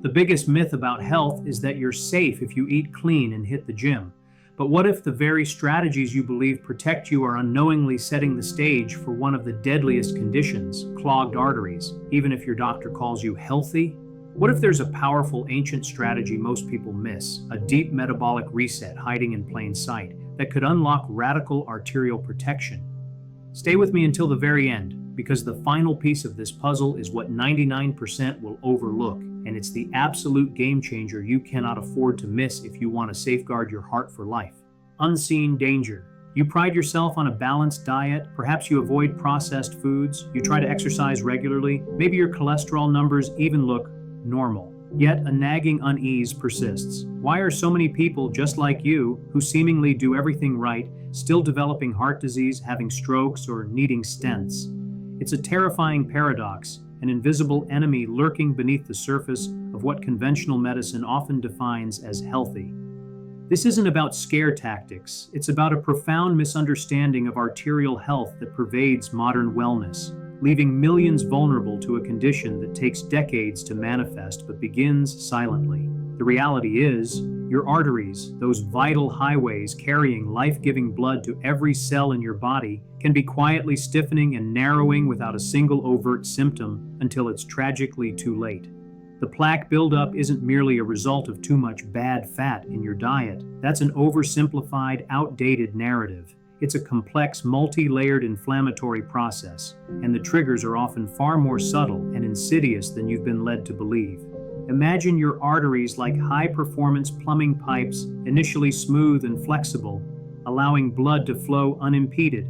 The biggest myth about health is that you're safe if you eat clean and hit the gym. But what if the very strategies you believe protect you are unknowingly setting the stage for one of the deadliest conditions, clogged arteries, even if your doctor calls you healthy? What if there's a powerful ancient strategy most people miss, a deep metabolic reset hiding in plain sight, that could unlock radical arterial protection? Stay with me until the very end, because the final piece of this puzzle is what 99% will overlook, and it's the absolute game changer you cannot afford to miss if you want to safeguard your heart for life. Unseen danger. You pride yourself on a balanced diet, perhaps you avoid processed foods, you try to exercise regularly, maybe your cholesterol numbers even look normal. Yet a nagging unease persists. Why are so many people just like you, who seemingly do everything right, still developing heart disease, having strokes, or needing stents? It's a terrifying paradox, an invisible enemy lurking beneath the surface of what conventional medicine often defines as healthy. This isn't about scare tactics, it's about a profound misunderstanding of arterial health that pervades modern wellness, leaving millions vulnerable to a condition that takes decades to manifest but begins silently. The reality is, your arteries, those vital highways carrying life-giving blood to every cell in your body, can be quietly stiffening and narrowing without a single overt symptom until it's tragically too late. The plaque buildup isn't merely a result of too much bad fat in your diet. That's an oversimplified, outdated narrative. It's a complex, multi-layered inflammatory process, and the triggers are often far more subtle and insidious than you've been led to believe. Imagine your arteries like high-performance plumbing pipes, initially smooth and flexible, allowing blood to flow unimpeded.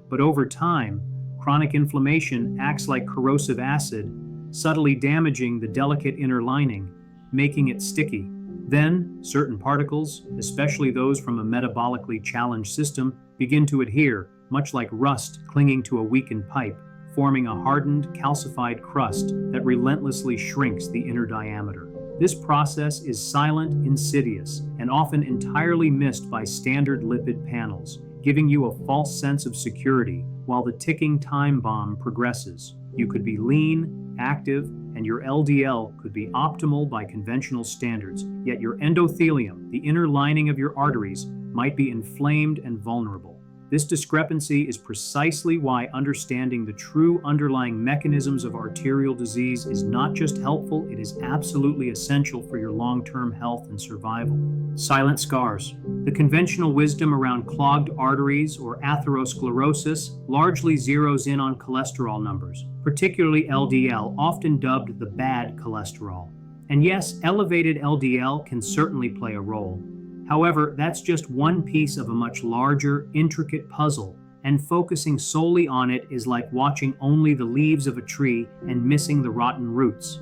But over time, chronic inflammation acts like corrosive acid, subtly damaging the delicate inner lining, making it sticky. Then, certain particles, especially those from a metabolically challenged system, begin to adhere, much like rust clinging to a weakened pipe, forming a hardened, calcified crust that relentlessly shrinks the inner diameter. This process is silent, insidious, and often entirely missed by standard lipid panels, giving you a false sense of security while the ticking time bomb progresses. You could be lean, active, and your LDL could be optimal by conventional standards, yet your endothelium, the inner lining of your arteries, might be inflamed and vulnerable. This discrepancy is precisely why understanding the true underlying mechanisms of arterial disease is not just helpful, it is absolutely essential for your long-term health and survival. Silent scars. The conventional wisdom around clogged arteries or atherosclerosis largely zeroes in on cholesterol numbers, particularly LDL, often dubbed the bad cholesterol. And yes, elevated LDL can certainly play a role. However, that's just one piece of a much larger, intricate puzzle, and focusing solely on it is like watching only the leaves of a tree and missing the rotten roots.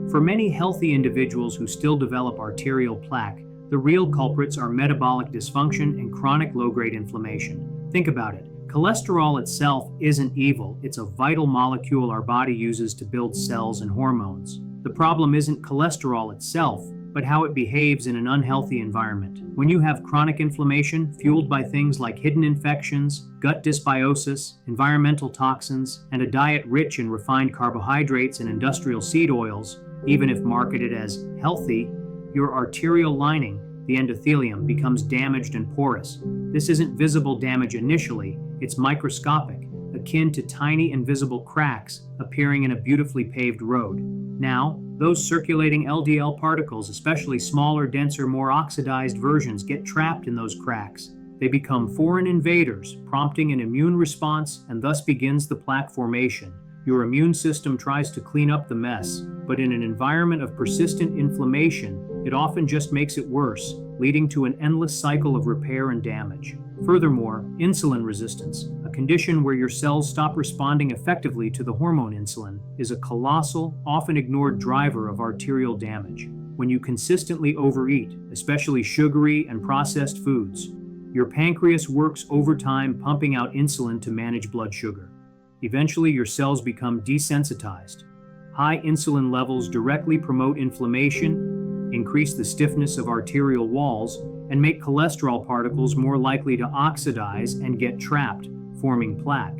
For many healthy individuals who still develop arterial plaque, the real culprits are metabolic dysfunction and chronic low-grade inflammation. Think about it. Cholesterol itself isn't evil, it's a vital molecule our body uses to build cells and hormones. The problem isn't cholesterol itself, but how it behaves in an unhealthy environment. When you have chronic inflammation fueled by things like hidden infections, gut dysbiosis, environmental toxins, and a diet rich in refined carbohydrates and industrial seed oils, even if marketed as healthy, your arterial lining, the endothelium, becomes damaged and porous. This isn't visible damage initially, it's microscopic, akin to tiny invisible cracks appearing in a beautifully paved road. Now, those circulating LDL particles, especially smaller, denser, more oxidized versions, get trapped in those cracks. They become foreign invaders, prompting an immune response, and thus begins the plaque formation. Your immune system tries to clean up the mess, but in an environment of persistent inflammation, it often just makes it worse, leading to an endless cycle of repair and damage. Furthermore, insulin resistance, a condition where your cells stop responding effectively to the hormone insulin, is a colossal, often ignored driver of arterial damage. When you consistently overeat, especially sugary and processed foods, your pancreas works overtime pumping out insulin to manage blood sugar. Eventually, your cells become desensitized. High insulin levels directly promote inflammation, increase the stiffness of arterial walls, and make cholesterol particles more likely to oxidize and get trapped, forming plaque.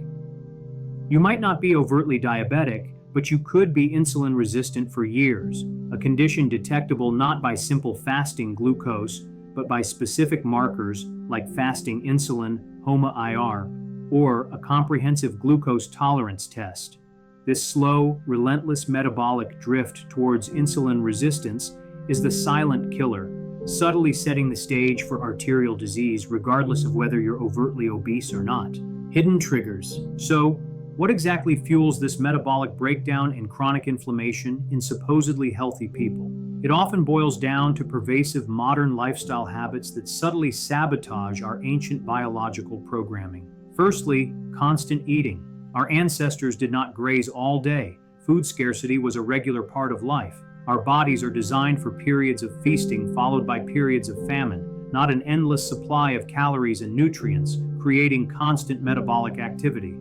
You might not be overtly diabetic, but you could be insulin resistant for years, a condition detectable not by simple fasting glucose, but by specific markers like fasting insulin, HOMA-IR, or a comprehensive glucose tolerance test. This slow, relentless metabolic drift towards insulin resistance is the silent killer, subtly setting the stage for arterial disease regardless of whether you're overtly obese or not. Hidden triggers. So, what exactly fuels this metabolic breakdown and chronic inflammation in supposedly healthy people? It often boils down to pervasive modern lifestyle habits that subtly sabotage our ancient biological programming. Firstly, constant eating. Our ancestors did not graze all day. Food scarcity was a regular part of life. Our bodies are designed for periods of feasting followed by periods of famine, not an endless supply of calories and nutrients, creating constant metabolic activity.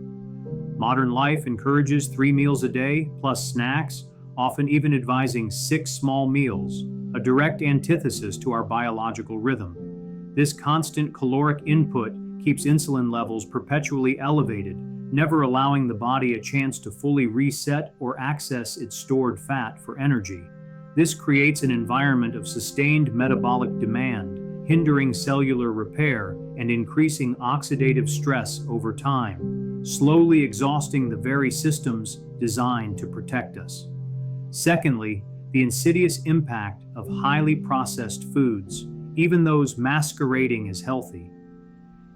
Modern life encourages 3 meals a day, plus snacks, often even advising 6 small meals, a direct antithesis to our biological rhythm. This constant caloric input keeps insulin levels perpetually elevated, never allowing the body a chance to fully reset or access its stored fat for energy. This creates an environment of sustained metabolic demand, hindering cellular repair and increasing oxidative stress over time, slowly exhausting the very systems designed to protect us. Secondly, the insidious impact of highly processed foods, even those masquerading as healthy.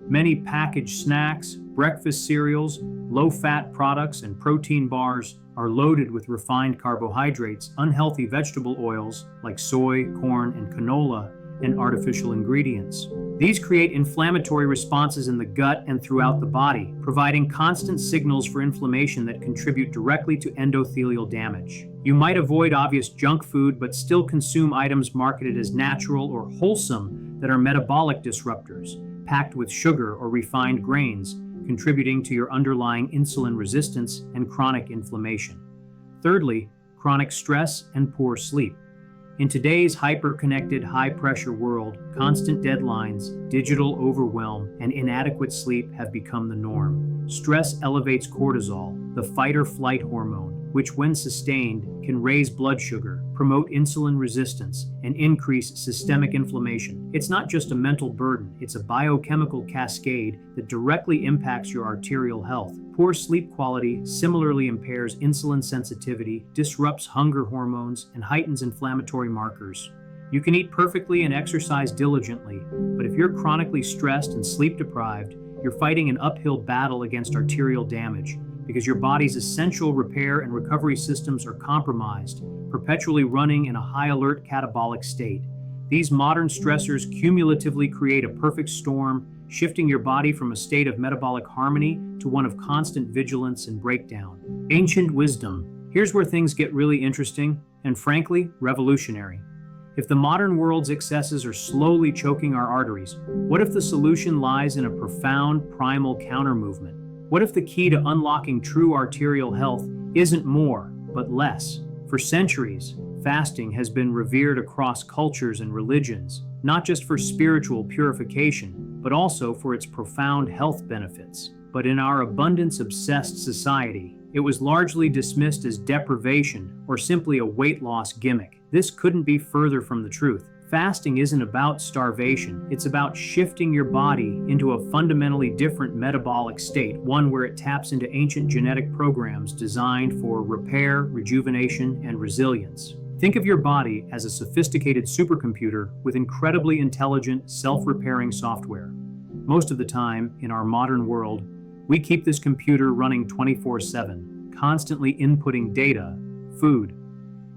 Many packaged snacks, breakfast cereals, low-fat products, and protein bars are loaded with refined carbohydrates, unhealthy vegetable oils like soy, corn, and canola, and artificial ingredients. These create inflammatory responses in the gut and throughout the body, providing constant signals for inflammation that contribute directly to endothelial damage. You might avoid obvious junk food, but still consume items marketed as natural or wholesome that are metabolic disruptors, packed with sugar or refined grains, contributing to your underlying insulin resistance and chronic inflammation. Thirdly, chronic stress and poor sleep. In today's hyper-connected, high-pressure world, constant deadlines, digital overwhelm, and inadequate sleep have become the norm. Stress elevates cortisol, the fight-or-flight hormone, which when sustained can raise blood sugar, promote insulin resistance, and increase systemic inflammation. It's not just a mental burden, it's a biochemical cascade that directly impacts your arterial health. Poor sleep quality similarly impairs insulin sensitivity, disrupts hunger hormones, and heightens inflammatory markers. You can eat perfectly and exercise diligently, but if you're chronically stressed and sleep deprived, you're fighting an uphill battle against arterial damage, because your body's essential repair and recovery systems are compromised, perpetually running in a high-alert catabolic state. These modern stressors cumulatively create a perfect storm, shifting your body from a state of metabolic harmony to one of constant vigilance and breakdown. Ancient wisdom. Here's where things get really interesting and, frankly, revolutionary. If the modern world's excesses are slowly choking our arteries, what if the solution lies in a profound, primal counter-movement? What if the key to unlocking true arterial health isn't more, but less? For centuries, fasting has been revered across cultures and religions, not just for spiritual purification, but also for its profound health benefits. But in our abundance-obsessed society, it was largely dismissed as deprivation or simply a weight loss gimmick. This couldn't be further from the truth. Fasting isn't about starvation, it's about shifting your body into a fundamentally different metabolic state, one where it taps into ancient genetic programs designed for repair, rejuvenation, and resilience. Think of your body as a sophisticated supercomputer with incredibly intelligent, self-repairing software. Most of the time, in our modern world, we keep this computer running 24/7, constantly inputting data, food.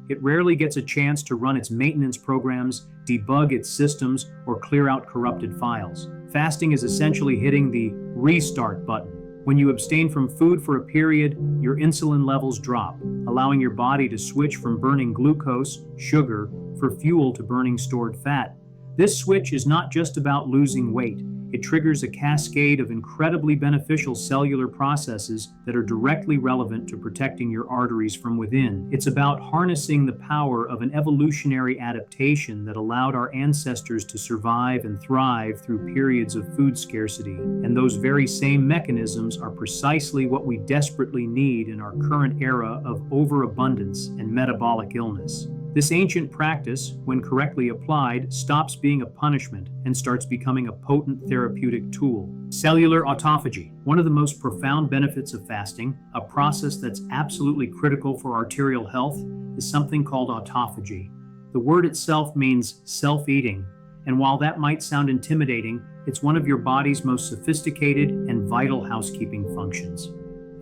It rarely gets a chance to run its maintenance programs, debug its systems, or clear out corrupted files. Fasting is essentially hitting the restart button. When you abstain from food for a period, your insulin levels drop, allowing your body to switch from burning glucose, sugar, for fuel to burning stored fat. This switch is not just about losing weight. It triggers a cascade of incredibly beneficial cellular processes that are directly relevant to protecting your arteries from within. It's about harnessing the power of an evolutionary adaptation that allowed our ancestors to survive and thrive through periods of food scarcity. And those very same mechanisms are precisely what we desperately need in our current era of overabundance and metabolic illness. This ancient practice, when correctly applied, stops being a punishment and starts becoming a potent therapeutic tool. Cellular autophagy. One of the most profound benefits of fasting, a process that's absolutely critical for arterial health, is something called autophagy. The word itself means self-eating, and while that might sound intimidating, it's one of your body's most sophisticated and vital housekeeping functions.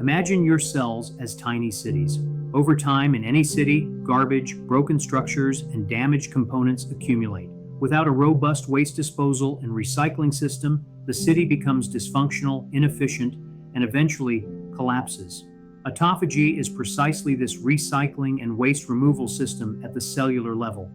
Imagine your cells as tiny cities. Over time, in any city, garbage, broken structures, and damaged components accumulate. Without a robust waste disposal and recycling system, the city becomes dysfunctional, inefficient, and eventually collapses. Autophagy is precisely this recycling and waste removal system at the cellular level.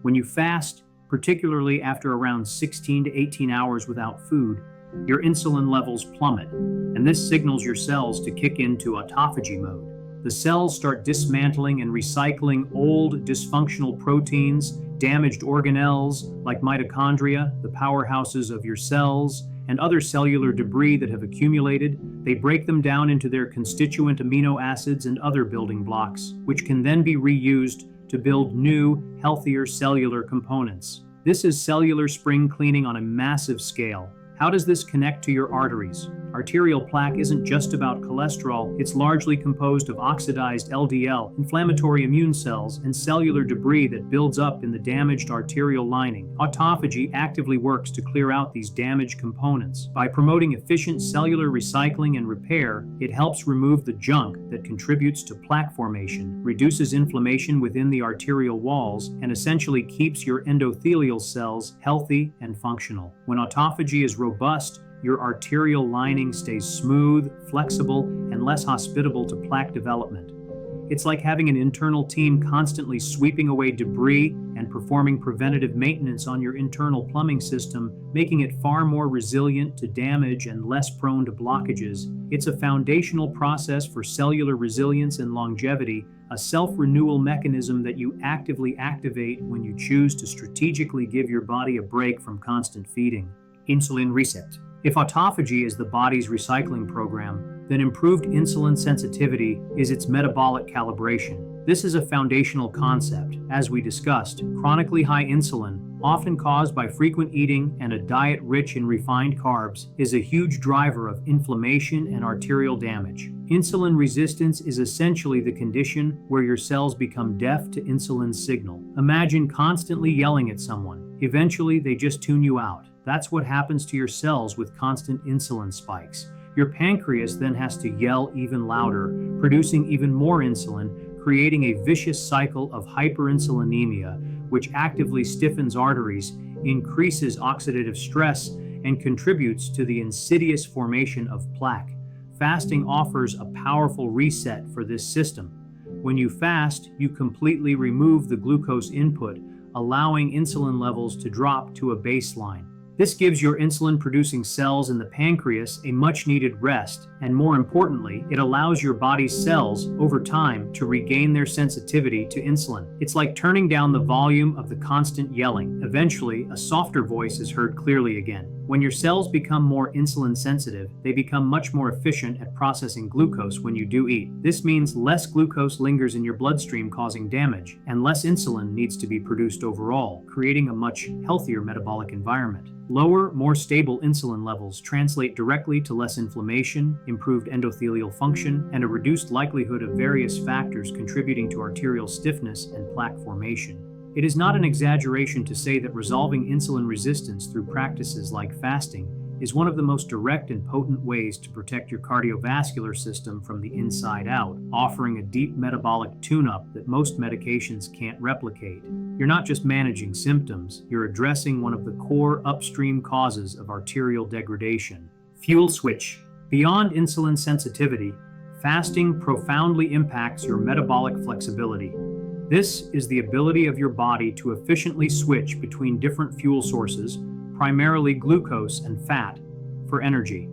When you fast, particularly after around 16 to 18 hours without food, your insulin levels plummet, and this signals your cells to kick into autophagy mode. The cells start dismantling and recycling old, dysfunctional proteins, damaged organelles like mitochondria, the powerhouses of your cells, and other cellular debris that have accumulated. They break them down into their constituent amino acids and other building blocks, which can then be reused to build new, healthier cellular components. This is cellular spring cleaning on a massive scale. How does this connect to your arteries? Arterial plaque isn't just about cholesterol, it's largely composed of oxidized LDL, inflammatory immune cells, and cellular debris that builds up in the damaged arterial lining. Autophagy actively works to clear out these damaged components. By promoting efficient cellular recycling and repair, it helps remove the junk that contributes to plaque formation, reduces inflammation within the arterial walls, and essentially keeps your endothelial cells healthy and functional. When autophagy is robust, your arterial lining stays smooth, flexible, and less hospitable to plaque development. It's like having an internal team constantly sweeping away debris and performing preventative maintenance on your internal plumbing system, making it far more resilient to damage and less prone to blockages. It's a foundational process for cellular resilience and longevity, a self-renewal mechanism that you actively activate when you choose to strategically give your body a break from constant feeding. Insulin reset. If autophagy is the body's recycling program, then improved insulin sensitivity is its metabolic calibration. This is a foundational concept. As we discussed, chronically high insulin, often caused by frequent eating and a diet rich in refined carbs, is a huge driver of inflammation and arterial damage. Insulin resistance is essentially the condition where your cells become deaf to insulin's signal. Imagine constantly yelling at someone. Eventually, they just tune you out. That's what happens to your cells with constant insulin spikes. Your pancreas then has to yell even louder, producing even more insulin, creating a vicious cycle of hyperinsulinemia, which actively stiffens arteries, increases oxidative stress, and contributes to the insidious formation of plaque. Fasting offers a powerful reset for this system. When you fast, you completely remove the glucose input, allowing insulin levels to drop to a baseline. This gives your insulin-producing cells in the pancreas a much-needed rest, and more importantly, it allows your body's cells, over time, to regain their sensitivity to insulin. It's like turning down the volume of the constant yelling. Eventually, a softer voice is heard clearly again. When your cells become more insulin sensitive, they become much more efficient at processing glucose when you do eat. This means less glucose lingers in your bloodstream causing damage, and less insulin needs to be produced overall, creating a much healthier metabolic environment. Lower, more stable insulin levels translate directly to less inflammation, improved endothelial function, and a reduced likelihood of various factors contributing to arterial stiffness and plaque formation. It is not an exaggeration to say that resolving insulin resistance through practices like fasting is one of the most direct and potent ways to protect your cardiovascular system from the inside out, offering a deep metabolic tune-up that most medications can't replicate. You're not just managing symptoms, you're addressing one of the core upstream causes of arterial degradation. Fuel switch. Beyond insulin sensitivity, fasting profoundly impacts your metabolic flexibility. This is the ability of your body to efficiently switch between different fuel sources, primarily glucose and fat, for energy.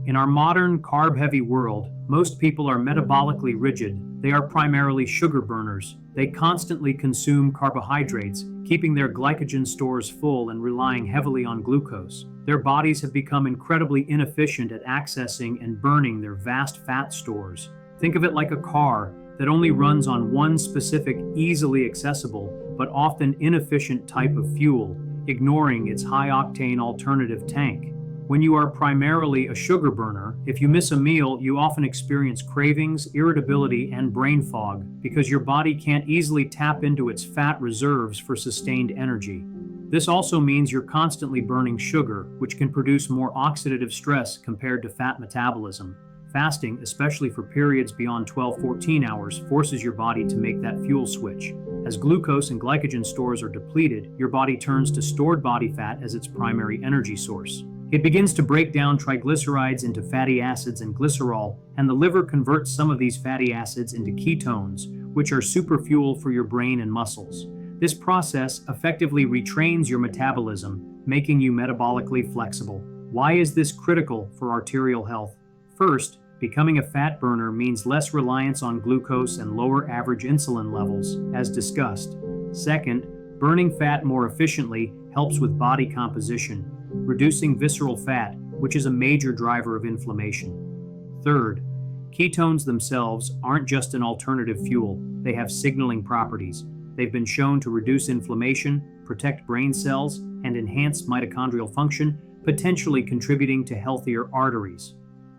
In our modern, carb-heavy world, most people are metabolically rigid. They are primarily sugar burners. They constantly consume carbohydrates, keeping their glycogen stores full and relying heavily on glucose. Their bodies have become incredibly inefficient at accessing and burning their vast fat stores. Think of it like a car that only runs on one specific, easily accessible, but often inefficient type of fuel, ignoring its high-octane alternative tank. When you are primarily a sugar burner, if you miss a meal, you often experience cravings, irritability, and brain fog because your body can't easily tap into its fat reserves for sustained energy. This also means you're constantly burning sugar, which can produce more oxidative stress compared to fat metabolism. Fasting, especially for periods beyond 12-14 hours, forces your body to make that fuel switch. As glucose and glycogen stores are depleted, your body turns to stored body fat as its primary energy source. It begins to break down triglycerides into fatty acids and glycerol, and the liver converts some of these fatty acids into ketones, which are superfuel for your brain and muscles. This process effectively retrains your metabolism, making you metabolically flexible. Why is this critical for arterial health? First, becoming a fat burner means less reliance on glucose and lower average insulin levels, as discussed. Second, burning fat more efficiently helps with body composition, reducing visceral fat, which is a major driver of inflammation. Third, ketones themselves aren't just an alternative fuel, they have signaling properties. They've been shown to reduce inflammation, protect brain cells, and enhance mitochondrial function, potentially contributing to healthier arteries.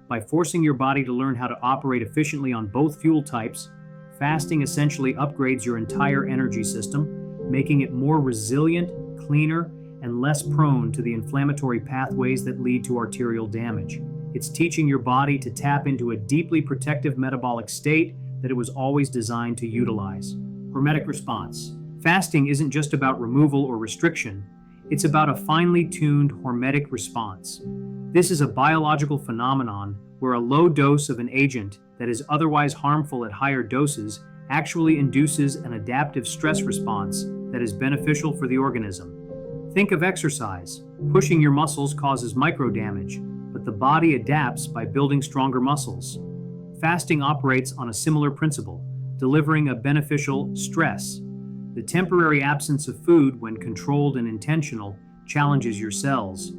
By forcing your body to learn how to operate efficiently on both fuel types, fasting essentially upgrades your entire energy system, making it more resilient, cleaner, and less prone to the inflammatory pathways that lead to arterial damage. It's teaching your body to tap into a deeply protective metabolic state that it was always designed to utilize. Hormetic response. Fasting isn't just about removal or restriction, it's about a finely tuned hormetic response. This is a biological phenomenon where a low dose of an agent that is otherwise harmful at higher doses actually induces an adaptive stress response that is beneficial for the organism. Think of exercise. Pushing your muscles causes micro damage, but the body adapts by building stronger muscles. Fasting operates on a similar principle, delivering a beneficial stress. The temporary absence of food, when controlled and intentional, challenges your cells.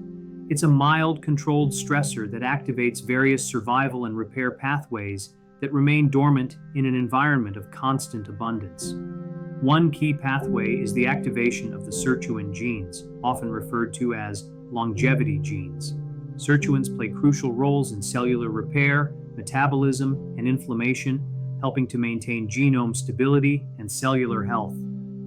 It's a mild, controlled stressor that activates various survival and repair pathways that remain dormant in an environment of constant abundance. One key pathway is the activation of the sirtuin genes, often referred to as longevity genes. Sirtuins play crucial roles in cellular repair, metabolism, and inflammation, helping to maintain genome stability and cellular health.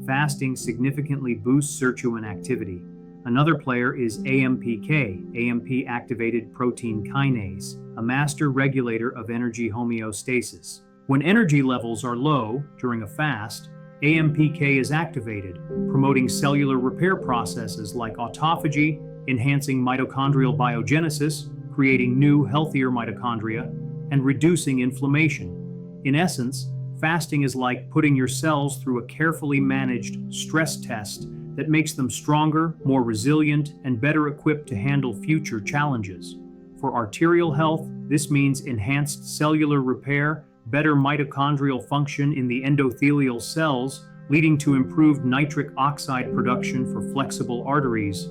Fasting significantly boosts sirtuin activity. Another player is AMPK, AMP-activated protein kinase, a master regulator of energy homeostasis. When energy levels are low during a fast, AMPK is activated, promoting cellular repair processes like autophagy, enhancing mitochondrial biogenesis, creating new, healthier mitochondria, and reducing inflammation. In essence, fasting is like putting your cells through a carefully managed stress test that makes them stronger, more resilient, and better equipped to handle future challenges. For arterial health, this means enhanced cellular repair, better mitochondrial function in the endothelial cells, leading to improved nitric oxide production for flexible arteries,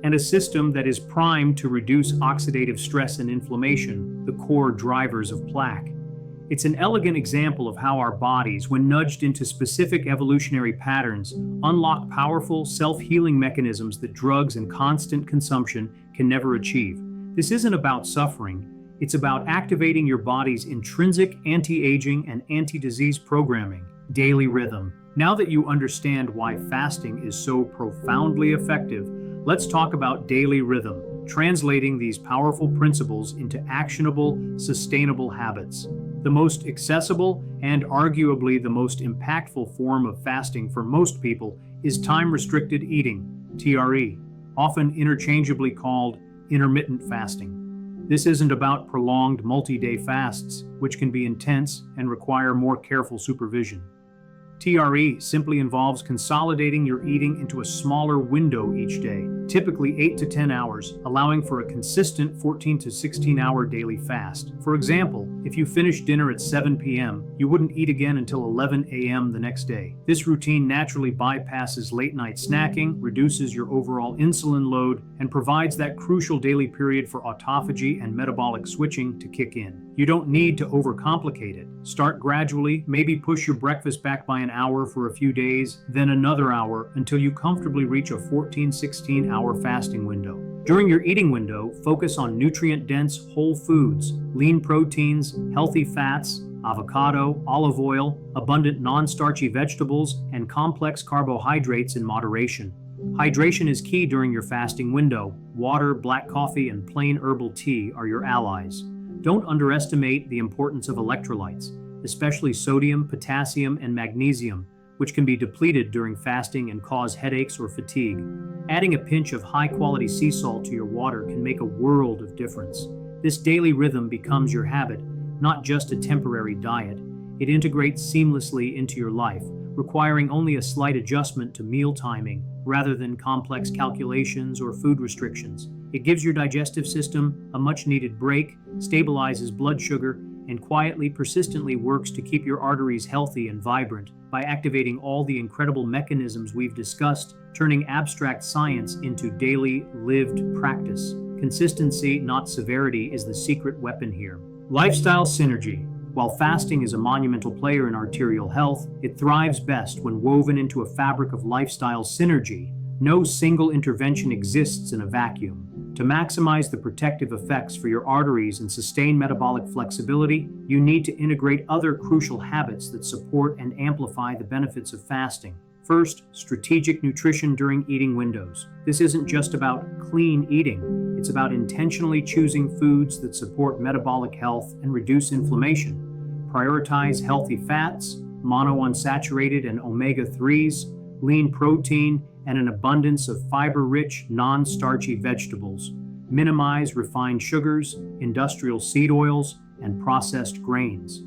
and a system that is primed to reduce oxidative stress and inflammation, the core drivers of plaque. It's an elegant example of how our bodies, when nudged into specific evolutionary patterns, unlock powerful, self-healing mechanisms that drugs and constant consumption can never achieve. This isn't about suffering. It's about activating your body's intrinsic anti-aging and anti-disease programming. Daily rhythm. Now that you understand why fasting is so profoundly effective, let's talk about daily rhythm, translating these powerful principles into actionable, sustainable habits. The most accessible and arguably the most impactful form of fasting for most people is time-restricted eating, TRE, often interchangeably called intermittent fasting. This isn't about prolonged multi-day fasts, which can be intense and require more careful supervision. TRE simply involves consolidating your eating into a smaller window each day, typically 8 to 10 hours, allowing for a consistent 14 to 16-hour daily fast. For example, if you finish dinner at 7 p.m., you wouldn't eat again until 11 a.m. the next day. This routine naturally bypasses late-night snacking, reduces your overall insulin load, and provides that crucial daily period for autophagy and metabolic switching to kick in. You don't need to overcomplicate it. Start gradually, maybe push your breakfast back by an hour for a few days, then another hour until you comfortably reach a 14-16-hour fasting window. During your eating window, focus on nutrient-dense whole foods, lean proteins, healthy fats, avocado, olive oil, abundant non-starchy vegetables, and complex carbohydrates in moderation. Hydration is key during your fasting window. Water, black coffee, and plain herbal tea are your allies. Don't underestimate the importance of electrolytes, especially sodium, potassium, and magnesium, which can be depleted during fasting and cause headaches or fatigue. Adding a pinch of high-quality sea salt to your water can make a world of difference. This daily rhythm becomes your habit, not just a temporary diet. It integrates seamlessly into your life, requiring only a slight adjustment to meal timing rather than complex calculations or food restrictions. It gives your digestive system a much-needed break, stabilizes blood sugar, and quietly, persistently works to keep your arteries healthy and vibrant by activating all the incredible mechanisms we've discussed, turning abstract science into daily, lived practice. Consistency, not severity, is the secret weapon here. Lifestyle synergy. While fasting is a monumental player in arterial health, it thrives best when woven into a fabric of lifestyle synergy. No single intervention exists in a vacuum. To maximize the protective effects for your arteries and sustain metabolic flexibility, you need to integrate other crucial habits that support and amplify the benefits of fasting. First, strategic nutrition during eating windows. This isn't just about clean eating. It's about intentionally choosing foods that support metabolic health and reduce inflammation. Prioritize healthy fats, monounsaturated and omega-3s, lean protein, and an abundance of fiber-rich, non-starchy vegetables. Minimize refined sugars, industrial seed oils, and processed grains.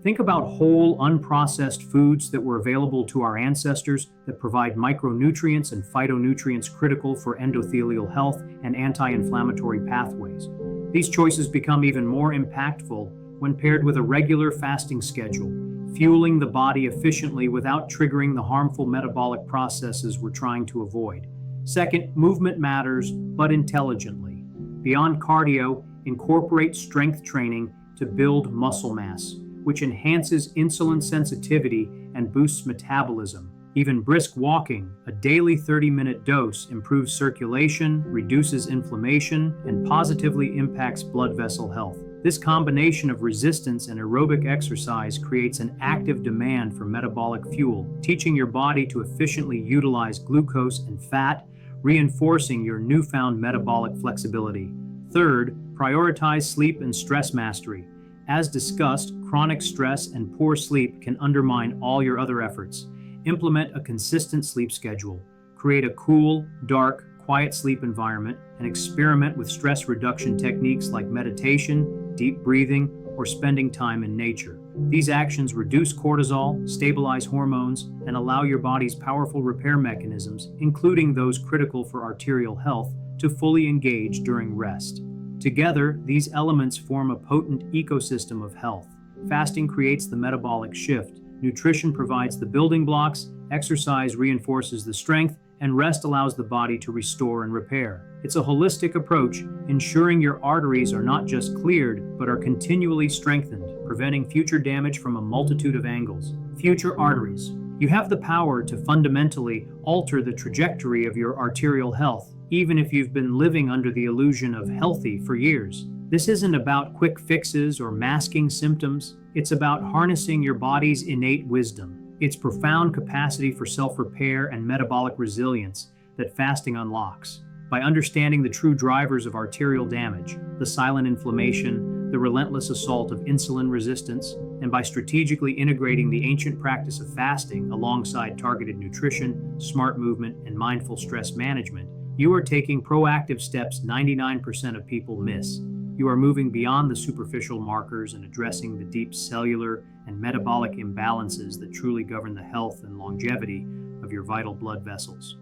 Think about whole, unprocessed foods that were available to our ancestors that provide micronutrients and phytonutrients critical for endothelial health and anti-inflammatory pathways. These choices become even more impactful when paired with a regular fasting schedule, fueling the body efficiently without triggering the harmful metabolic processes we're trying to avoid. Second, movement matters, but intelligently. Beyond cardio, incorporate strength training to build muscle mass, which enhances insulin sensitivity and boosts metabolism. Even brisk walking, a daily 30-minute dose, improves circulation, reduces inflammation, and positively impacts blood vessel health. This combination of resistance and aerobic exercise creates an active demand for metabolic fuel, teaching your body to efficiently utilize glucose and fat, reinforcing your newfound metabolic flexibility. Third, prioritize sleep and stress mastery. As discussed, chronic stress and poor sleep can undermine all your other efforts. Implement a consistent sleep schedule. Create a cool, dark, quiet sleep environment and experiment with stress reduction techniques like meditation, deep breathing, or spending time in nature. These actions reduce cortisol, stabilize hormones, and allow your body's powerful repair mechanisms, including those critical for arterial health, to fully engage during rest. Together, these elements form a potent ecosystem of health. Fasting creates the metabolic shift, nutrition provides the building blocks, exercise reinforces the strength, and rest allows the body to restore and repair. It's a holistic approach, ensuring your arteries are not just cleared, but are continually strengthened, preventing future damage from a multitude of angles. Future arteries. You have the power to fundamentally alter the trajectory of your arterial health, even if you've been living under the illusion of healthy for years. This isn't about quick fixes or masking symptoms. It's about harnessing your body's innate wisdom, its profound capacity for self-repair and metabolic resilience that fasting unlocks. By understanding the true drivers of arterial damage, the silent inflammation, the relentless assault of insulin resistance, and by strategically integrating the ancient practice of fasting alongside targeted nutrition, smart movement, and mindful stress management, you are taking proactive steps 99% of people miss. You are moving beyond the superficial markers and addressing the deep cellular and metabolic imbalances that truly govern the health and longevity of your vital blood vessels.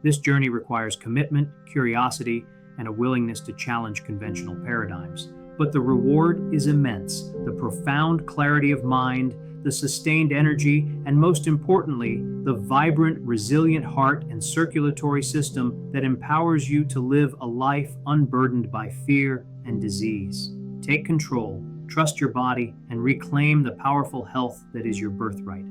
This journey requires commitment, curiosity, and a willingness to challenge conventional paradigms. But the reward is immense: the profound clarity of mind, the sustained energy, and most importantly, the vibrant, resilient heart and circulatory system that empowers you to live a life unburdened by fear and disease. Take control, trust your body, and reclaim the powerful health that is your birthright.